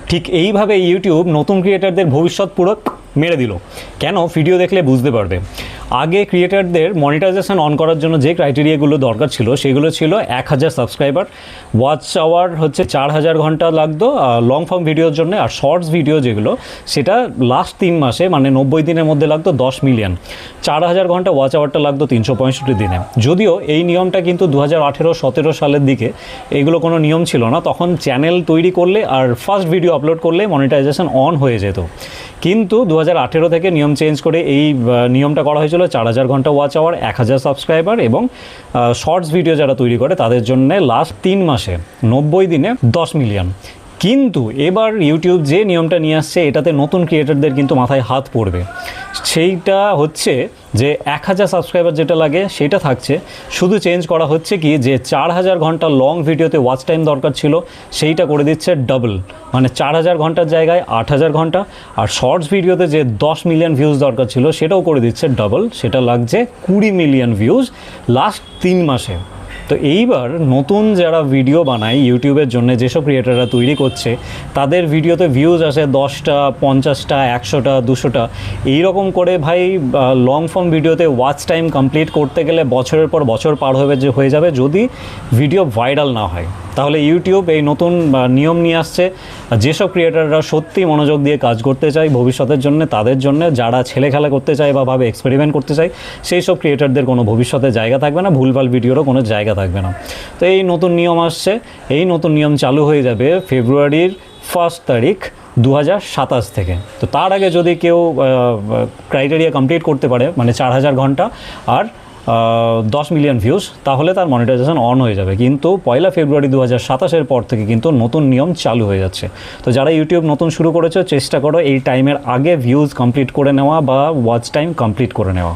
ঠিক এইভাবে ইউটিউব নতুন ক্রিয়েটারদের ভবিষ্যৎ পুরো মেরে দিল। কেন? ভিডিও দেখলে বুঝতে পারবে। আগে ক্রিয়েটারদের মনিটাইজেশন অন করার জন্য যে ক্রাইটেরিয়াগুলো দরকার ছিল সেগুলো ছিল 1000 সাবস্ক্রাইবার, ওয়াচ আওয়ার হচ্ছে 4000 ঘন্টা লাগতো লং ফর্ম ভিডিওর জন্য, আর শর্টস ভিডিও যেগুলো সেটা লাস্ট 3 মাসে মানে 90 দিনের মধ্যে লাগতো 10 মিলিয়ন। 4000 ঘন্টা ওয়াচ আওয়ারটা লাগতো 365 দিনে। যদিও এই নিয়মটা কিন্তু 2018-17 সালের দিকে এগুলো কোনো নিয়ম ছিল না, তখন চ্যানেল তৈরি করলে আর ফার্স্ট ভিডিও আপলোড করলে মনিটাইজেশন অন হয়ে যেত। কিন্তু 2018 থেকে নিয়ম চেঞ্জ করে এই নিয়মটা করা হয়েছিল 4000 ঘন্টা ওয়াচ আওয়ার, 1000 সাবস্ক্রাইবার এবং শর্টস ভিডিও যারা তৈরি করে তাদের জন্য লাস্ট 3 মাসে 90 দিনে 10 মিলিয়ন। কিন্তু এবার ইউটিউব যে নিয়মটা নিয়ে আসছে এটাতে নতুন ক্রিয়েটারদের কিন্তু মাথায় হাত পড়বে। সেইটা হচ্ছে যে 1000 সাবস্ক্রাইবার যেটা লাগে সেটা থাকছে, শুধু চেঞ্জ করা হচ্ছে কি যে 4000 ঘন্টা লং ভিডিওতে ওয়াচ টাইম দরকার ছিল সেইটা করে দিচ্ছে ডাবল, মানে 4000 ঘন্টার জায়গায় 8000 ঘন্টা। আর শর্টস ভিডিওতে যে 10 মিলিয়ন ভিউজ দরকার ছিল সেটাও করে দিচ্ছে ডাবল, সেটা লাগছে 20 মিলিয়ন ভিউজ লাস্ট 3 মাসে। তো এইবার নতুন যারা ভিডিও বানায় ইউটিউবের জন্য, যেসব ক্রিয়েটাররা তৈরি করছে তাদের ভিডিওতে ভিউজ আসে 10টা, 50টা, 100টা, 200টা এইরকম করে। ভাই লং ফর্ম ভিডিওতে ওয়াচ টাইম কমপ্লিট করতে গেলে বছরের পর বছর পার হয়ে যাবে যদি ভিডিও ভাইরাল না হয়। তাহলে ইউটিউব এই নতুন নিয়ম নিয়ে আসছে, যেসব ক্রিয়েটাররা সত্যি মনোযোগ দিয়ে কাজ করতে চায় ভবিষ্যতের জন্য, তাদের জন্য, যারা ছেলে খেলা করতে চায় বা ভাবে এক্সপেরিমেন্ট করতে চায় সেই সব ক্রিয়েটারদের কোনো ভবিষ্যতে জায়গা থাকবে না, ভুলভাল ভিডিওরও কোনো জায়গা থাকবে না। তো এই নতুন নিয়ম আসছে, এই নতুন নিয়ম চালু হয়ে যাবে ফেব্রুয়ারির 1 তারিখ 2027 থেকে। তো তার আগে যদি কেউ ক্রাইটেরিয়া কমপ্লিট করতে পারে মানে 4000 ঘন্টা আর 10 মিলিয়ন ভিউজ, তাহলে তার মনিটাইজেশন অন হয়ে যাবে। কিন্তু 1 ফেব্রুয়ারি 2027 পর থেকে কিন্তু নতুন নিয়ম চালু হয়ে যাচ্ছে। তো যারা ইউটিউব নতুন শুরু করেছে চেষ্টা করো এই টাইমের আগে ভিউজ কমপ্লিট করে নেওয়া বা ওয়াচ টাইম কমপ্লিট করে নেওয়া।